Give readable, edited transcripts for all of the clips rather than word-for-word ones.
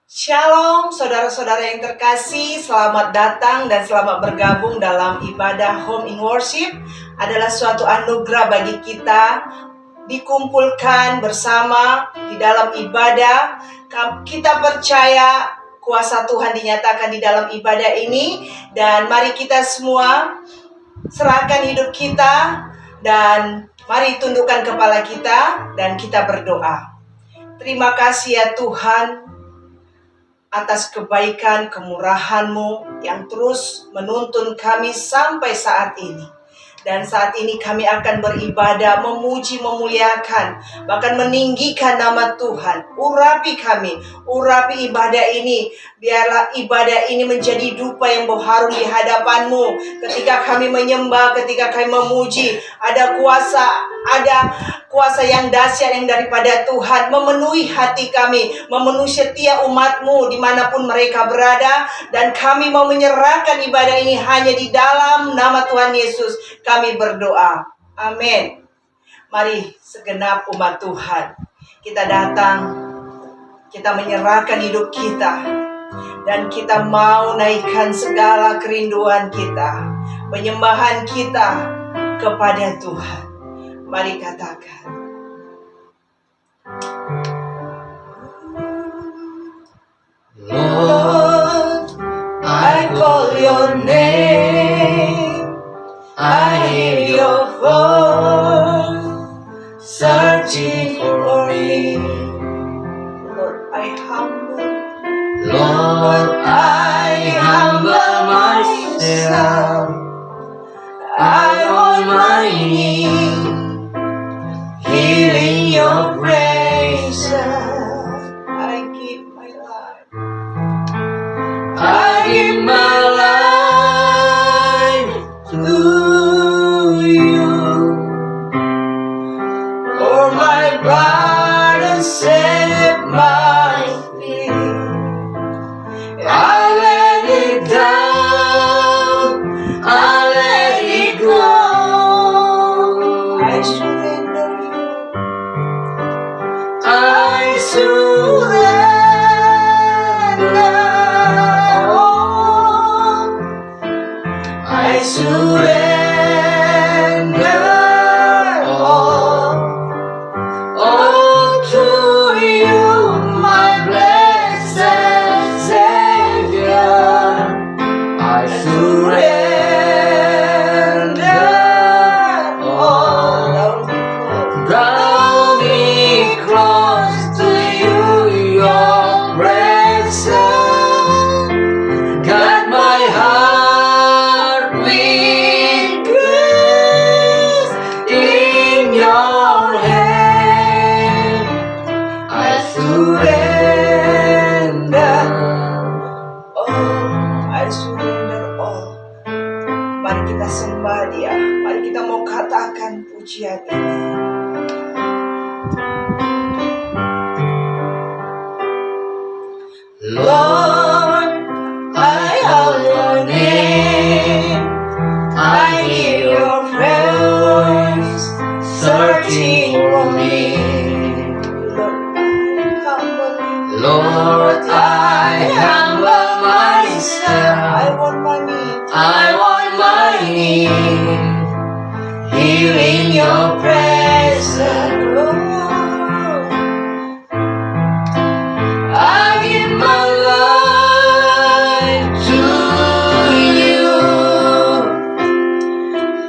Shalom saudara-saudara yang terkasih, selamat datang dan selamat bergabung dalam ibadah Home in Worship. Adalah suatu anugerah bagi kita dikumpulkan bersama di dalam ibadah. Kita percaya kuasa Tuhan dinyatakan di dalam ibadah ini. Dan mari kita semua serahkan hidup kita dan mari tundukkan kepala kita dan kita berdoa. Terima kasih ya Tuhan atas kebaikan kemurahan-Mu yang terus menuntun kami sampai saat ini. Dan saat ini kami akan beribadah, memuji, memuliakan, bahkan meninggikan nama Tuhan. Urapi kami, urapi ibadah ini. Biarlah ibadah ini menjadi dupa yang berharum di hadapan-Mu. Ketika kami menyembah, ketika kami memuji, ada kuasa yang dahsyat yang daripada Tuhan memenuhi hati kami, memenuhi setiap umat-Mu dimanapun mereka berada. Dan kami mau menyerahkan ibadah ini hanya di dalam nama Tuhan Yesus. Kami berdoa. Amin. Mari segenap umat Tuhan, kita datang, kita menyerahkan hidup kita, dan kita mau naikkan segala kerinduan kita, penyembahan kita kepada Tuhan. Mari katakan, Lord, I call your name. I hear your voice searching for me. Lord, I humble myself. I on my knees, hearing your praises. I give my life. I give my life to you. Oh, my brother, save my feet. I let it down, I let it go. I surrender you. I surrender all. I surrender all to you, my blessed Savior. I surrender all. Draw me close to you, your presence. Guide my heart with grace in your hand. I surrender all. I surrender all. Mari kita sembah Dia. Mari kita mau katakan pujian ini. Lord, I call your name. I hear your voice searching for me. Lord, I humble myself. I want my knees, hearing your presence. I give my life to you.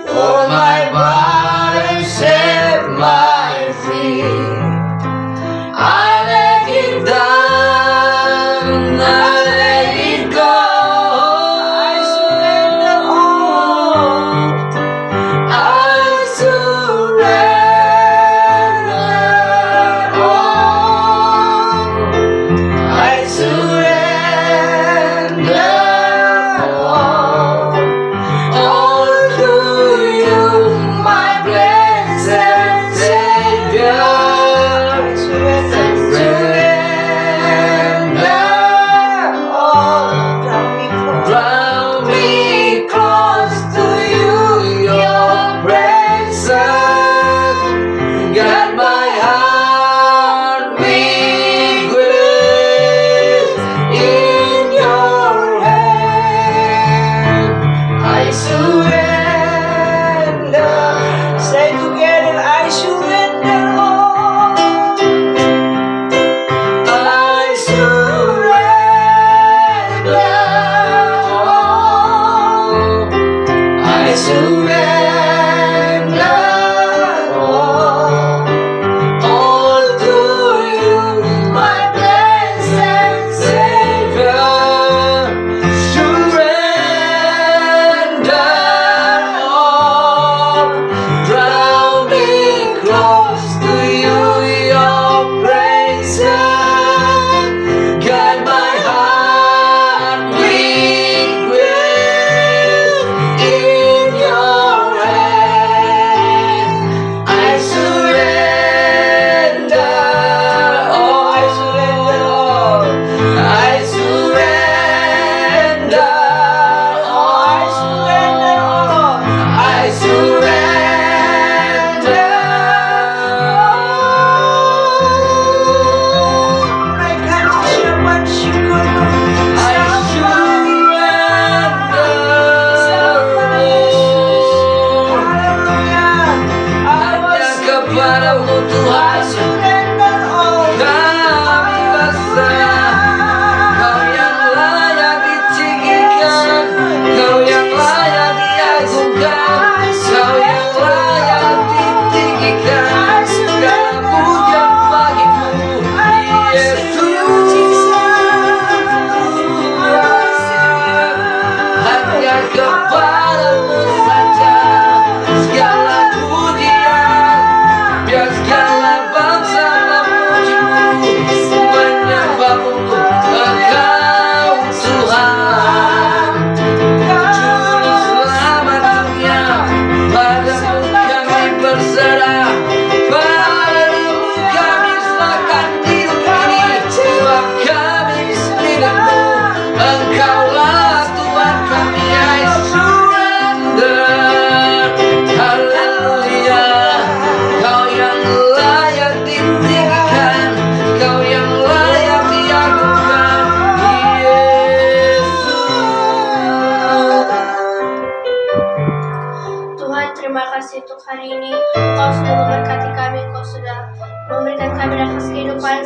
For my body set my feet. I let it down, I let it go. I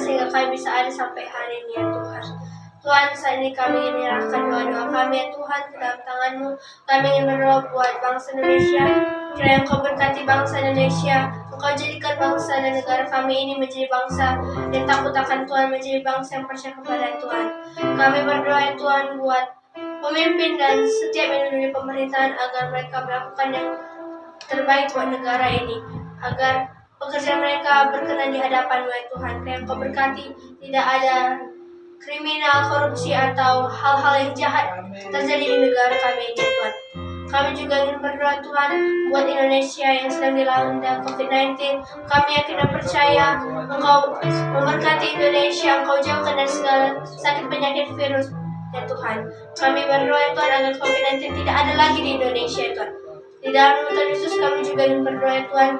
sehingga kami bisa ada sampai hari ini ya Tuhan. Tuhan, saat ini kami ingin menyerahkan doa-doa kami ya Tuhan ke dalam tangan-Mu. Kami ingin berdoa buat bangsa Indonesia. Kiranya Engkau berkati bangsa Indonesia. Engkau jadikan bangsa dan negara kami ini menjadi bangsa yang takut akan Tuhan, menjadi bangsa yang percaya kepada Tuhan. Kami berdoa ya Tuhan buat pemimpin dan setiap individu pemerintahan agar mereka melakukan yang terbaik buat negara ini, agar pekerjaan mereka berkenan di hadapan-Mu ya Tuhan. Kiranya Engkau berkati tidak ada kriminal, korupsi, atau hal-hal yang jahat terjadi di negara kami ini Tuhan. Kami juga ingin berdoa Tuhan buat Indonesia yang sedang dilanda COVID-19. Kami yakin dan percaya Engkau memberkati Indonesia, Engkau jauhkan dari segala sakit penyakit virus ya Tuhan. Kami berdoa Tuhan agar COVID-19 tidak ada lagi di Indonesia Tuhan. Di dalam nama Tuhan Yesus kami juga ingin berdoa Tuhan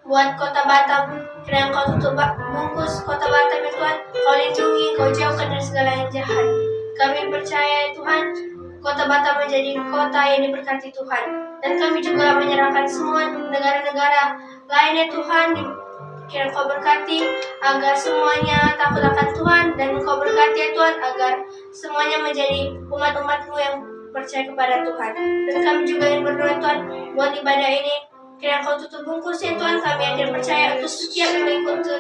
buat kota Batam. Kiranya Engkau tutup bungkus kota Batam ya Tuhan. Kau lindungi, Kau jauhkan dari segala yang jahat. Kami percaya Tuhan, kota Batam menjadi kota yang diberkati Tuhan. Dan kami juga menyerahkan semua negara-negara lainnya Tuhan. Kiranya Kau berkati agar semuanya takut akan Tuhan. Dan Kau berkati ya Tuhan agar semuanya menjadi umat-umat-Mu yang percaya kepada Tuhan. Dan kami juga yang berdoa Tuhan buat ibadah ini. Kiranya Kau tutup bungkus ya Tuhan. Kami yakin percaya untuk setiap yang mengikuti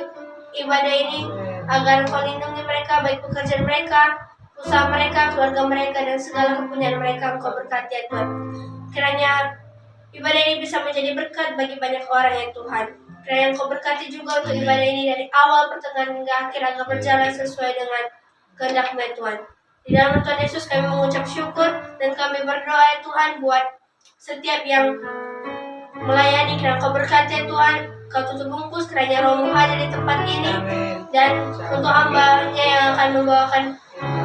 ibadah ini, agar Kau lindungi mereka, baik pekerjaan mereka, usaha mereka, keluarga mereka, dan segala kepunyaan mereka. Engkau berkati ya Tuhan. Kiranya ibadah ini bisa menjadi berkat bagi banyak orang ya Tuhan. Kiranya Engkau berkati juga untuk ibadah ini dari awal, pertengahan, hingga akhir, agar berjalan sesuai dengan kehendak-Mu ya Tuhan. Di dalam Tuhan Yesus kami mengucap syukur, dan kami berdoa ya Tuhan buat setiap yang melayani. Kiranya Kau berkati ya Tuhan, Kau tutup bungkus, kiranya Roh-Mu hadir di tempat ini. Dan untuk hamba-Nya yang akan membawakan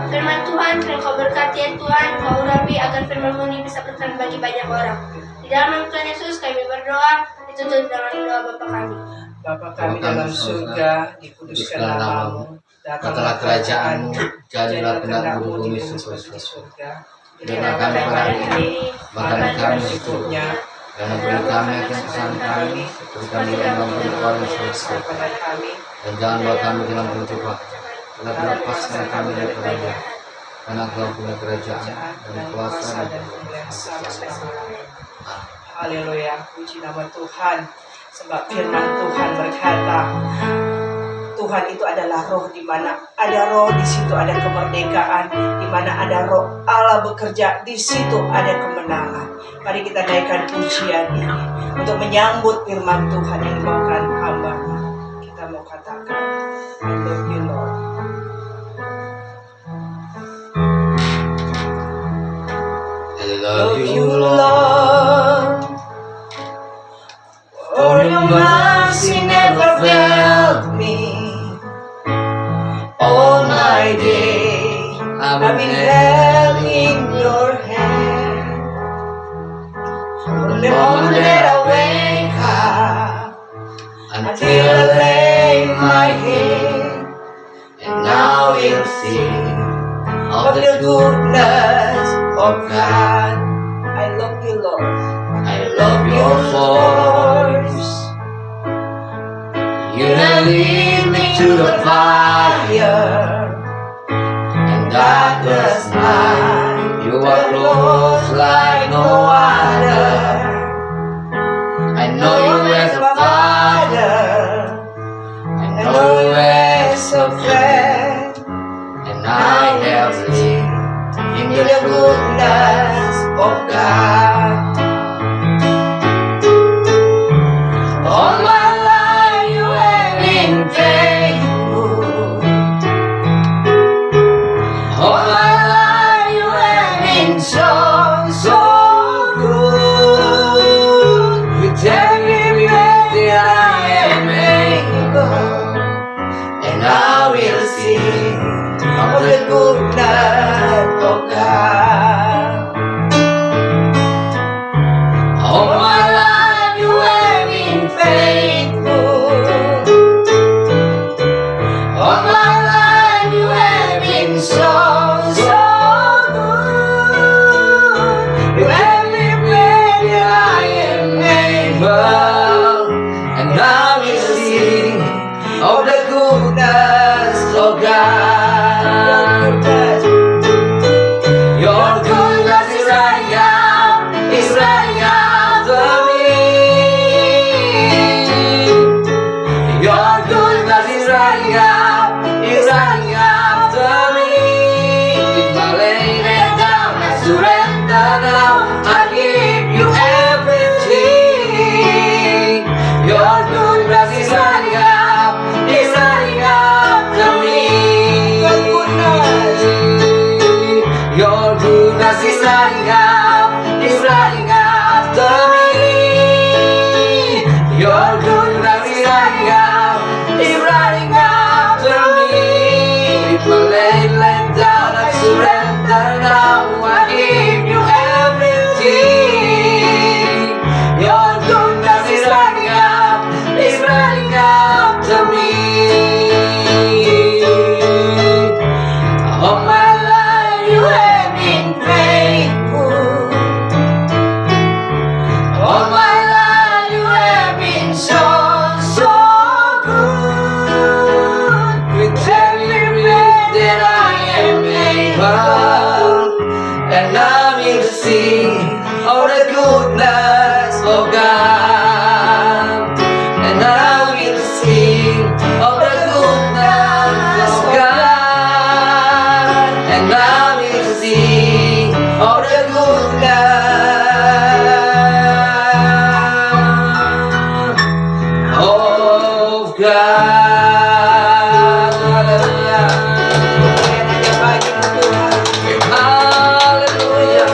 firman Tuhan, kiranya Kau berkati ya Tuhan, Kau urapi agar firman-Mu ini bisa berkenan bagi banyak orang. Di dalam nama Tuhan Yesus kami berdoa, ditutup dengan doa Bapa kami. Bapa kami dalam surga, dikuduskan nama-Mu, datanglah kerajaan-Mu, jadilah kehendak-Mu di bumi seperti di surga. Berikanlah kami hari ini makanan kami secukupnya, dan beri kami akan kesalahan kami, seperti kami yang mengampuni orang yang salah kepada kami, dan jangan bawa kami dalam pencobaan, tetapi lepaskan kami dari bahaya. Karena Engkau punya kerajaan dan kuasa dan kemuliaan sampai selamanya. Haleluya, puji nama Tuhan. Sebab firman Tuhan berkata, Tuhan itu adalah roh. Di mana ada roh, di situ ada kemerdekaan. Di mana ada roh Allah bekerja, di situ ada kemenangan. Mari kita naikkan pujian ini untuk menyambut firman Tuhan yang dibawakan hamba-Nya. Kita mau katakan, I love you Lord. I love you Lord, For your mercy never failed me. All my day I've been held in your hand. From the moment that I wake up until I lay my head, and now we'll sing of the goodness of God. I love you, Lord. I love your voice. You have lead me to the fire, And darkness night. You are close like no other. I know you as a father, I know you as a friend, and I have lived in the goodness of God. All my life you have been faithful. All my life you have been so good. With every breath that I am able, and I will sing of the goodness of God. All my life you have been faithful. All my life you have been so good. You have been ready, I am able, and I will sing of the goodness rising up, is rising after me. Your goodness is rising up, is rising after me. With my leg laid down, I surrender now. I give you everything. Your goodness is rising up, is rising after me. All my life you have been faithful. All my life you have been so, so good. With every breath that I am able, and I will sing of the goodness of God. And I will sing of the goodness of God. And I will sing of the goodness of God. Hallelujah. Yang ada bagi Tuhan. Hallelujah.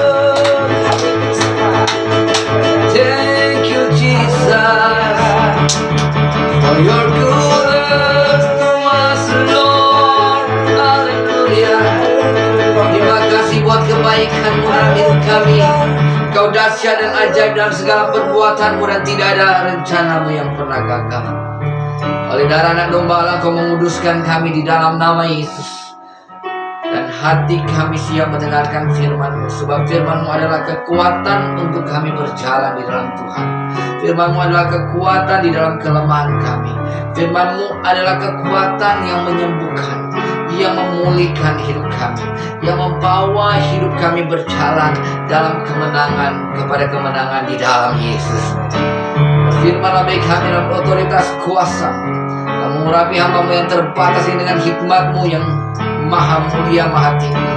Thank you, Jesus, for your goodness to us, Lord. Hallelujah. Terima kasih buat kebaikan-Mu dalam hidup kami. Kau dahsyat dan ajaib dalam segala perbuatan-Mu, dan tidak ada rencana-Mu yang pernah gagal. Oleh darah anak domba Allah, Kau menguduskan kami di dalam nama Yesus. Dan hati kami siap mendengarkan firman-Mu, sebab firman-Mu adalah kekuatan untuk kami berjalan di dalam Tuhan. Firman-Mu adalah kekuatan di dalam kelemahan kami. Firman-Mu adalah kekuatan yang menyembuhkan, yang memulihkan hidup kami, yang membawa hidup kami berjalan dalam kemenangan kepada kemenangan di dalam Yesus. Firman-Mu bagi kami dalam otoritas kuasa. Kau mengurapi hamba-Mu yang terbatas ini dengan hikmat-Mu yang maha mulia, maha tinggi.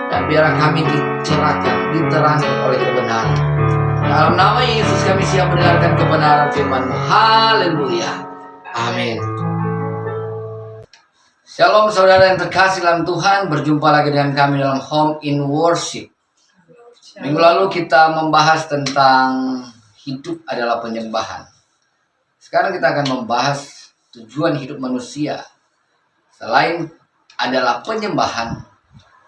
Dan biarlah kami dicerahkan, diterangi oleh kebenaran. Dalam nama Yesus kami siap mendengarkan kebenaran firman-Mu. Haleluya. Amin. Shalom saudara yang terkasih dalam Tuhan. Berjumpa lagi dengan kami dalam Home in Worship. Minggu lalu kita membahas tentang hidup adalah penyembahan. Sekarang kita akan membahas tujuan hidup manusia. Selain adalah penyembahan,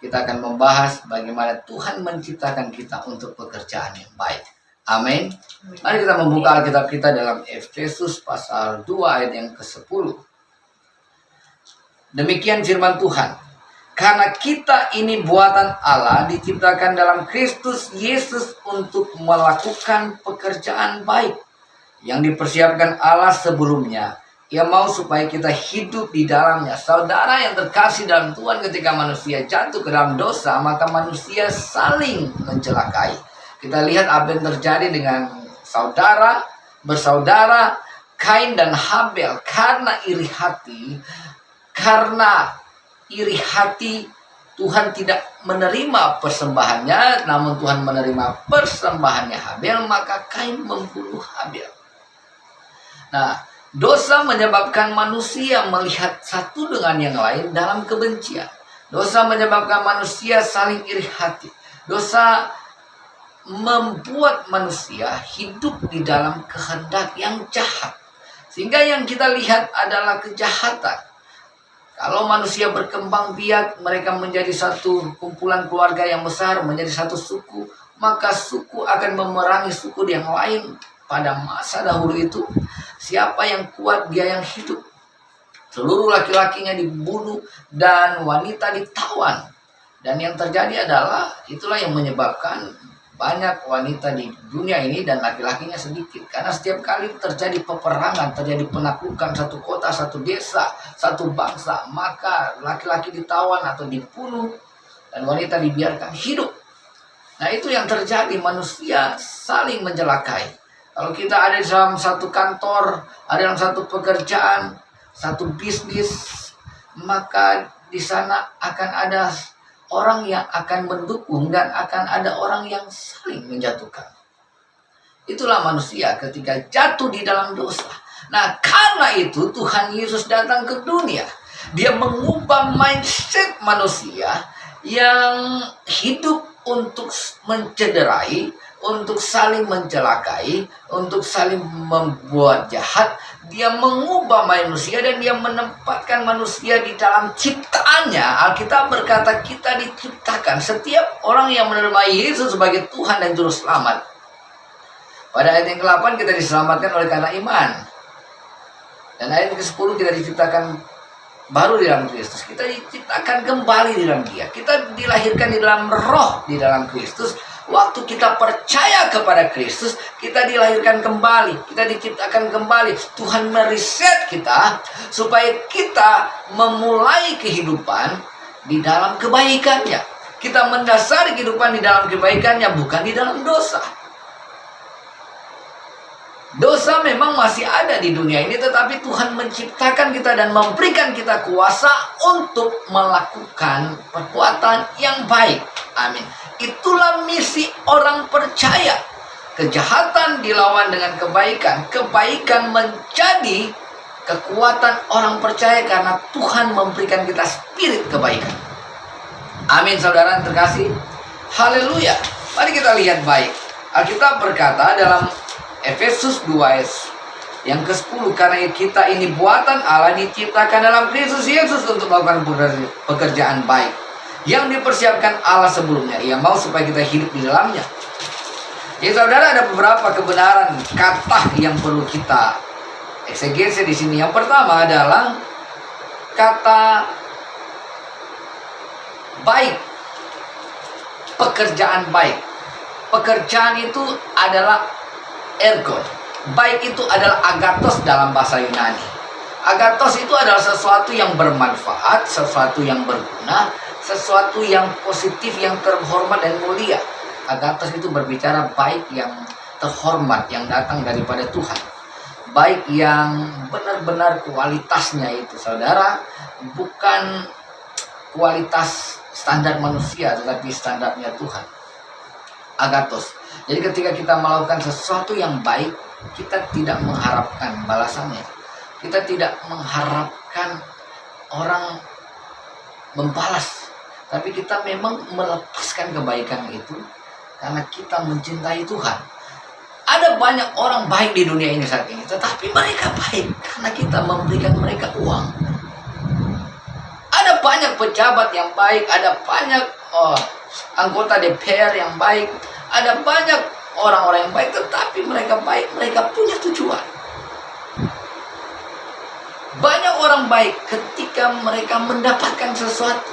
kita akan membahas bagaimana Tuhan menciptakan kita untuk pekerjaan yang baik. Amin. Mari kita membuka Alkitab kita dalam Efesus pasal 2 ayat yang ke-10. Demikian firman Tuhan. Karena kita ini buatan Allah, diciptakan dalam Kristus Yesus untuk melakukan pekerjaan baik yang dipersiapkan Allah sebelumnya. Ia mau supaya kita hidup di dalamnya. Saudara yang terkasih dalam Tuhan, ketika manusia jatuh ke dalam dosa, maka manusia saling mencelakai. Kita lihat apa yang terjadi dengan bersaudara Kain dan Habel. Karena iri hati, Tuhan tidak menerima persembahannya, namun Tuhan menerima persembahannya Habel, maka Kain membunuh Habel. Nah, dosa menyebabkan manusia melihat satu dengan yang lain dalam kebencian. Dosa menyebabkan manusia saling iri hati. Dosa membuat manusia hidup di dalam kehendak yang jahat. Sehingga yang kita lihat adalah kejahatan. Kalau manusia berkembang biak, mereka menjadi satu kumpulan keluarga yang besar, menjadi satu suku, maka suku akan memerangi suku yang lain. Pada masa dahulu itu, siapa yang kuat dia yang hidup. Seluruh laki-lakinya dibunuh dan wanita ditawan. Dan yang terjadi adalah, itulah yang menyebabkan banyak wanita di dunia ini dan laki-lakinya sedikit. Karena setiap kali terjadi peperangan, terjadi penaklukan satu kota, satu desa, satu bangsa, maka laki-laki ditawan atau dibunuh dan wanita dibiarkan hidup. Nah, itu yang terjadi, manusia saling mencelakai. Kalau kita ada di dalam satu kantor, ada dalam satu pekerjaan, satu bisnis, maka di sana akan ada orang yang akan mendukung dan akan ada orang yang saling menjatuhkan. Itulah manusia ketika jatuh di dalam dosa. Nah, karena itu Tuhan Yesus datang ke dunia. Dia mengubah mindset manusia yang hidup untuk mencederai, untuk saling mencelakai, untuk saling membuat jahat. Dia mengubah manusia dan dia menempatkan manusia di dalam ciptaannya. Alkitab berkata kita diciptakan, setiap orang yang menerima Yesus sebagai Tuhan dan Juru Selamat. Pada ayat yang ke-8 kita diselamatkan oleh karena iman. Dan ayat ke-10 kita diciptakan baru di dalam Kristus. Kita diciptakan kembali di dalam Dia. Kita dilahirkan di dalam roh di dalam Kristus. Waktu kita percaya kepada Kristus, kita dilahirkan kembali, kita diciptakan kembali. Tuhan mereset kita supaya kita memulai kehidupan di dalam kebaikannya. Kita mendasari kehidupan di dalam kebaikannya, bukan di dalam dosa. Dosa memang masih ada di dunia ini, tetapi Tuhan menciptakan kita dan memberikan kita kuasa untuk melakukan perbuatan yang baik. Amin. Itulah misi orang percaya. Kejahatan dilawan dengan kebaikan. Kebaikan menjadi kekuatan orang percaya karena Tuhan memberikan kita spirit kebaikan. Amin, saudara yang terkasih. Haleluya. Mari kita lihat baik. Alkitab berkata dalam Efesus 2 ayat yang ke-10, karena kita ini buatan Allah, diciptakan dalam Kristus Yesus untuk melakukan pekerjaan baik yang dipersiapkan Allah sebelumnya. Ia mau supaya kita hidup di dalamnya. Jadi saudara, ada beberapa kebenaran kata yang perlu kita eksegese di sini. Yang pertama adalah kata baik, pekerjaan baik. Pekerjaan itu adalah ergon. Baik itu adalah agathos dalam bahasa Yunani. Agathos itu adalah sesuatu yang bermanfaat, sesuatu yang berguna, sesuatu yang positif, yang terhormat dan mulia. Agathos itu berbicara baik yang terhormat, yang datang daripada Tuhan. Baik yang benar-benar kualitasnya itu, saudara, bukan kualitas standar manusia, tetapi standarnya Tuhan. Agathos. Jadi ketika kita melakukan sesuatu yang baik, kita tidak mengharapkan balasannya. Kita tidak mengharapkan orang membalas. Tapi kita memang melepaskan kebaikan itu karena kita mencintai Tuhan. Ada banyak orang baik di dunia ini saat ini, tetapi mereka baik karena kita memberikan mereka uang. Ada banyak pejabat yang baik, ada banyak anggota DPR yang baik, ada banyak orang-orang yang baik, tetapi mereka baik, mereka punya tujuan. Banyak orang baik ketika mereka mendapatkan sesuatu.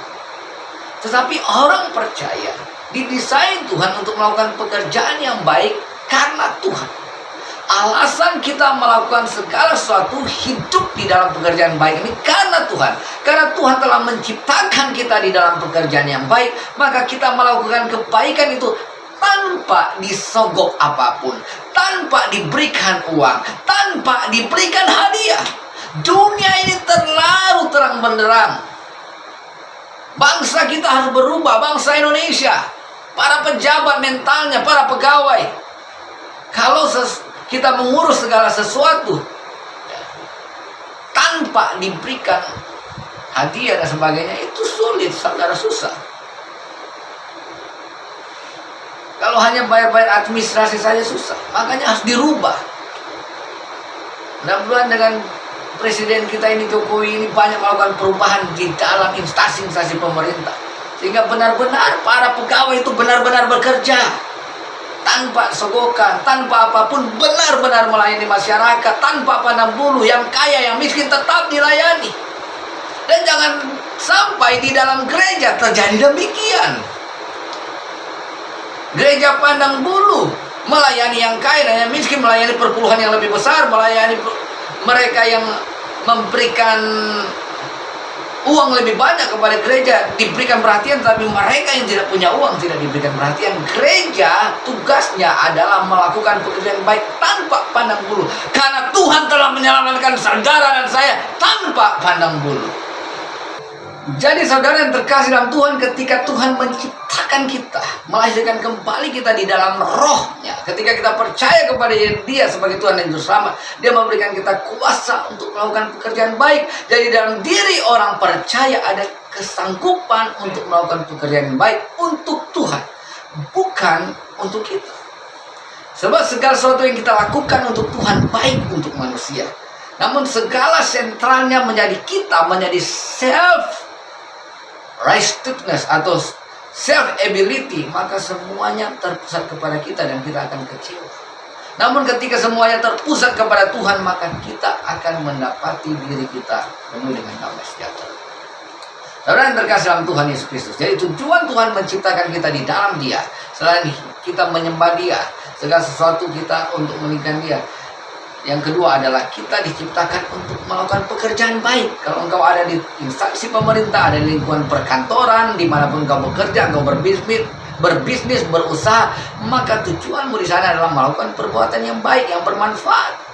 Tetapi orang percaya didesain Tuhan untuk melakukan pekerjaan yang baik karena Tuhan. Alasan kita melakukan segala sesuatu, hidup di dalam pekerjaan baik ini karena Tuhan. Karena Tuhan telah menciptakan kita di dalam pekerjaan yang baik, maka kita melakukan kebaikan itu tanpa disogok apapun, tanpa diberikan uang, tanpa diberikan hadiah. Dunia ini terlalu terang benderang. Bangsa kita harus berubah, bangsa Indonesia. Para pejabat mentalnya, para pegawai. Kalau kita mengurus segala sesuatu tanpa diberikan hadiah dan sebagainya, itu sulit, saudara, susah. Kalau hanya bayar-bayar administrasi saja susah. Makanya harus dirubah. Mudah-mudahan dengan presiden kita ini, Jokowi ini, banyak melakukan perubahan di dalam instansi-instansi pemerintah. Sehingga benar-benar para pegawai itu benar-benar bekerja. Tanpa sogokan, tanpa apapun, benar-benar melayani masyarakat. Tanpa pandang bulu, yang kaya, yang miskin tetap dilayani. Dan jangan sampai di dalam gereja terjadi demikian. Gereja pandang bulu, melayani yang kaya dan yang miskin, melayani perpuluhan yang lebih besar, melayani mereka yang memberikan uang lebih banyak kepada gereja, diberikan perhatian, tapi mereka yang tidak punya uang tidak diberikan perhatian. Gereja tugasnya adalah melakukan pekerjaan baik tanpa pandang bulu, karena Tuhan telah menyelamatkan saudara dan saya tanpa pandang bulu. Jadi saudara yang terkasih dalam Tuhan, ketika Tuhan menciptakan kita, melahirkan kembali kita di dalam rohnya, ketika kita percaya kepada Dia sebagai Tuhan dan Juru Selamat, Dia memberikan kita kuasa untuk melakukan pekerjaan baik. Jadi dalam diri orang percaya ada kesanggupan untuk melakukan pekerjaan baik untuk Tuhan. bukan untuk kita. Sebab segala sesuatu yang kita lakukan untuk Tuhan baik untuk manusia. Namun segala sentralnya menjadi kita, menjadi self-righteousness atau self-ability, maka semuanya terpusat kepada kita dan kita akan kecewa. Namun ketika semuanya terpusat kepada Tuhan, maka kita akan mendapati diri kita penuh dengan damai sejahtera. Saudara yang terkasih dalam Tuhan Yesus Kristus. Jadi tujuan Tuhan menciptakan kita di dalam Dia. Selain kita menyembah Dia, segala sesuatu kita untuk meninggikan Dia. Yang kedua adalah kita diciptakan untuk melakukan pekerjaan baik. Kalau engkau ada di instansi pemerintah, ada di lingkungan perkantoran, dimanapun engkau bekerja, engkau berbisnis, berusaha, maka tujuanmu di sana adalah melakukan perbuatan yang baik, yang bermanfaat.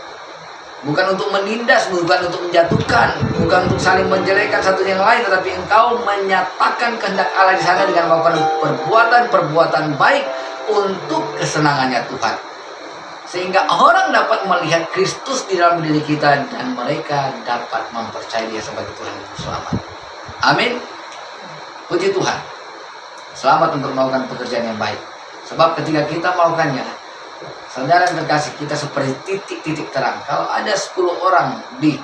Bukan untuk menindas, bukan untuk menjatuhkan, bukan untuk saling menjelekkan satu yang lain, tetapi engkau menyatakan kehendak Allah di sana dengan melakukan perbuatan-perbuatan baik untuk kesenangannya Tuhan. Sehingga orang dapat melihat Kristus di dalam diri kita dan mereka dapat mempercayai Dia sebagai Tuhan yang selamat. Amin. Puji Tuhan. Selamat untuk melakukan pekerjaan yang baik. Sebab ketika kita melakukannya, saudara yang terkasih, kita seperti titik-titik terang. Kalau ada 10 orang di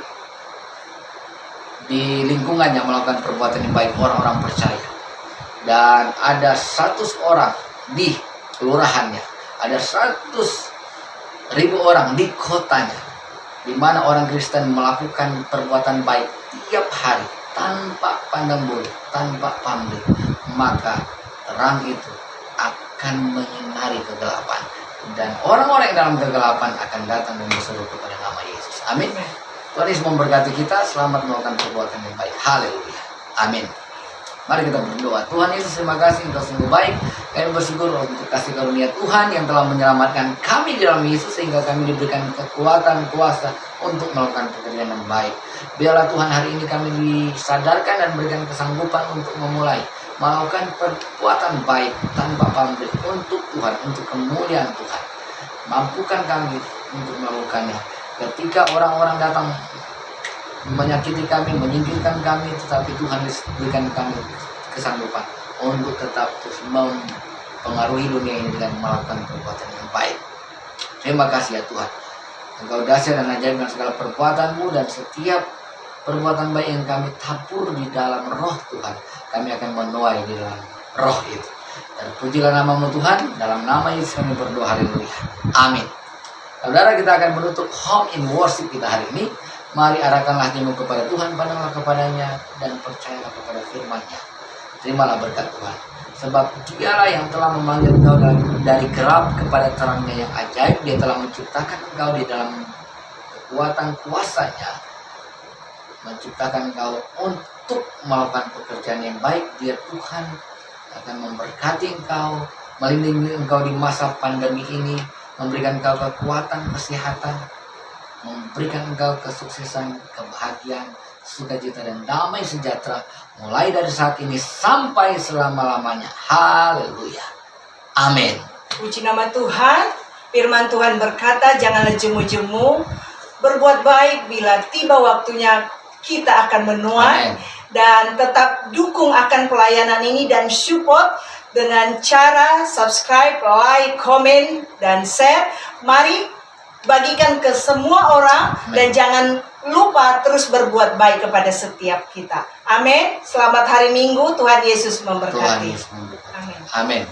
lingkungannya melakukan perbuatan yang baik, orang-orang percaya. Dan ada 100 orang di kelurahannya, ada 100.000 orang di kotanya, di mana orang Kristen melakukan perbuatan baik tiap hari tanpa pandang bulu, tanpa pamrih, maka terang itu akan menyinari kegelapan. Dan orang-orang yang dalam kegelapan akan datang dan berseru kepada nama Yesus. Amin. Tuhan Yesus memberkati kita. Selamat melakukan perbuatan yang baik. Haleluya. Amin. Mari kita berdoa. Tuhan Yesus, terima kasih Engkau sungguh baik. Kami bersyukur untuk kasih karunia Tuhan yang telah menyelamatkan kami di dalam Yesus, sehingga kami diberikan kekuatan, kuasa untuk melakukan pekerjaan yang baik. Biarlah Tuhan hari ini kami disadarkan dan berikan kesanggupan untuk memulai melakukan perbuatan baik tanpa pamrih untuk Tuhan, untuk kemuliaan Tuhan. Mampukan kami untuk melakukannya. Ketika orang-orang datang menyakiti kami, menyingkirkan kami, tetapi Tuhan berikan kami kesanggupan untuk tetap terus mempengaruhi dunia ini dengan melakukan perbuatan yang baik. Terima kasih ya Tuhan. Engkau dahsyat dan ajaib dengan segala perbuatan-Mu, dan setiap perbuatan baik yang kami tabur di dalam roh Tuhan, kami akan menuai di dalam roh itu. Terpujilah nama-Mu Tuhan. Dalam nama Yesus kami berdoa, haleluya. Amin. Saudara, kita akan menutup home in worship kita hari ini. Mari arahkanlah hatimu kepada Tuhan, pandanglah kepadanya, dan percayalah kepada firman-Nya. Terimalah berkat Tuhan. Sebab Dialah yang telah memanggil engkau dari gelap kepada terangnya yang ajaib. Dia telah menciptakan engkau di dalam kekuatan kuasa-Nya, menciptakan engkau untuk melakukan pekerjaan yang baik. Dia Tuhan akan memberkati engkau, melindungi engkau di masa pandemi ini, memberikan engkau kekuatan, kesehatan, memberikan engkau kesuksesan, kebahagiaan, sukacita, dan damai sejahtera mulai dari saat ini sampai selama-lamanya. Haleluya. Amin. Puji nama Tuhan. Firman Tuhan berkata, janganlah jemu-jemu, berbuat baik, bila tiba waktunya kita akan menuai. Amen. Dan tetap dukung akan pelayanan ini dan support dengan cara subscribe, like, komen, dan share. Mari bagikan ke semua orang. Amen. Dan jangan lupa terus berbuat baik kepada setiap kita. Amin. Selamat hari Minggu. Tuhan Yesus memberkati. Tuhan Yesus memberkati. Amin. Amin.